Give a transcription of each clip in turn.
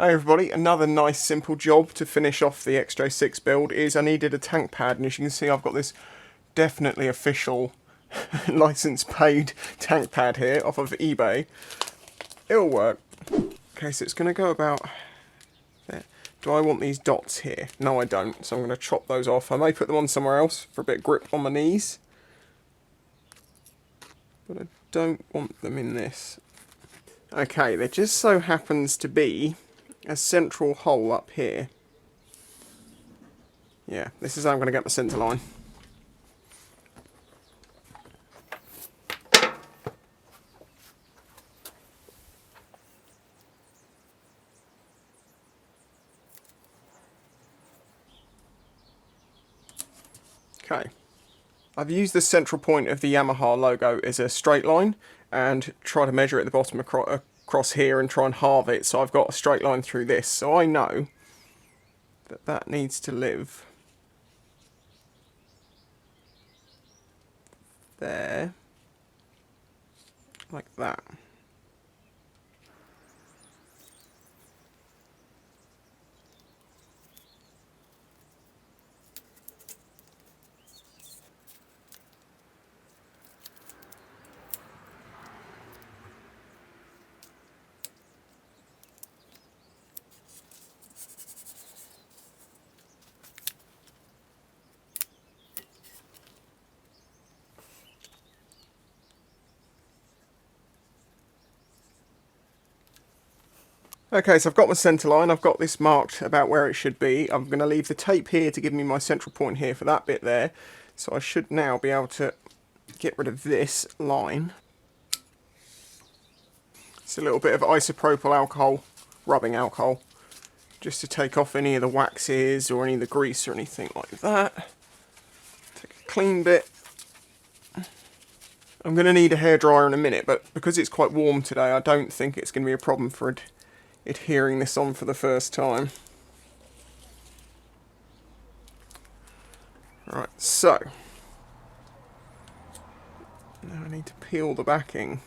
Hi everybody, another nice simple job to finish off the X-J6 build is I needed a tank pad, and as you can see I've got this definitely official license paid tank pad here off of eBay. It'll work. Okay, so it's going to go about there. Do I want these dots here? No I don't, so I'm going to chop those off. I may put them on somewhere else for a bit of grip on my knees, but I don't want them in this. Okay, there just so happens to be a central hole up here. Yeah, this is how I'm going to get my centre line. Okay, I've used the central point of the Yamaha logo as a straight line and try to measure it at the bottom across here and try and halve it, so I've got a straight line through this. So I know that that needs to live there, like that. Okay, so I've got my centre line, I've got this marked about where it should be. I'm going to leave the tape here to give me my central point here for that bit there. So I should now be able to get rid of this line. It's a little bit of isopropyl alcohol, rubbing alcohol, just to take off any of the waxes or any of the grease or anything like that. Take a clean bit. I'm going to need a hairdryer in a minute, but because it's quite warm today, I don't think it's going to be a problem for adhering this on for the first time. Right, so now I need to peel the backing.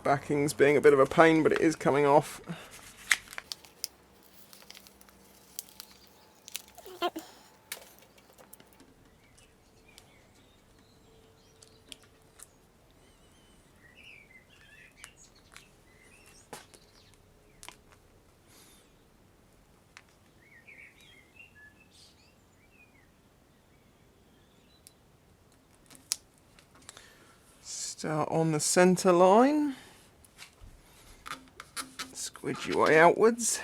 Backing's being a bit of a pain, but it is coming off. Start on the centre line. Squidge your way outwards.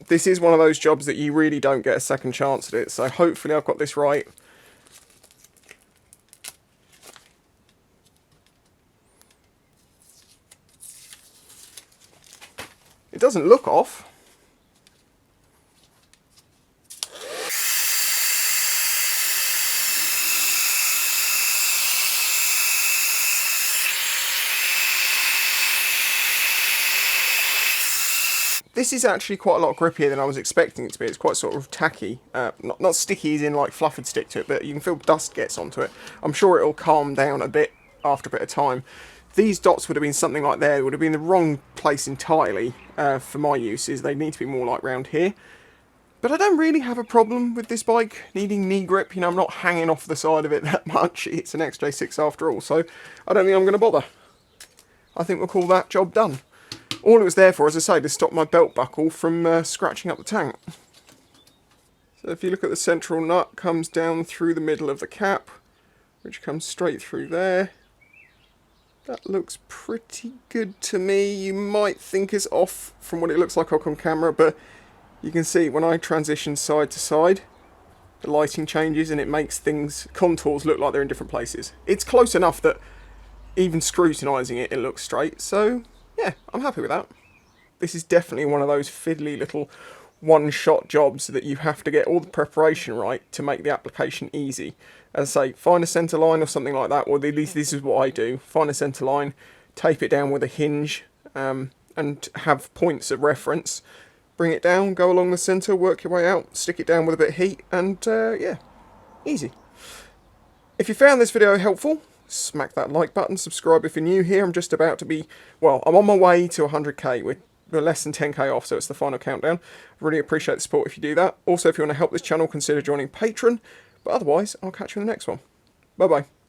This is one of those jobs that you really don't get a second chance at it, so hopefully I've got this right. It doesn't look off. This is actually quite a lot grippier than I was expecting it to be. It's quite sort of tacky. Not sticky as in like fluff would stick to it, but you can feel dust gets onto it. I'm sure it'll calm down a bit after a bit of time. These dots would have been something like there. It would have been the wrong place entirely for my uses. They need to be more like round here. But I don't really have a problem with this bike needing knee grip. You know, I'm not hanging off the side of it that much. It's an X-J6 after all, so I don't think I'm going to bother. I think we'll call that job done. All it was there for, as I say, to stop my belt buckle from scratching up the tank. So if you look at the central nut, comes down through the middle of the cap, which comes straight through there. That looks pretty good to me. You might think it's off from what it looks like on camera, but you can see when I transition side to side, the lighting changes and it makes things, contours look like they're in different places. It's close enough that even scrutinising it, it looks straight. So yeah, I'm happy with that. This is definitely one of those fiddly little one-shot jobs that you have to get all the preparation right to make the application easy. As I say, find a centre line or something like that, or at least this is what I do. Find a centre line, tape it down with a hinge, and have points of reference. Bring it down, go along the centre, work your way out, stick it down with a bit of heat, and yeah, easy. If you found this video helpful, smack that like button, subscribe if you're new here. I'm just about to be, well, I'm on my way to 100k. We're less than 10k off, so it's the final countdown. I really appreciate the support if you do that. Also, if you want to help this channel, consider joining Patreon. But otherwise, I'll catch you in the next one. Bye bye.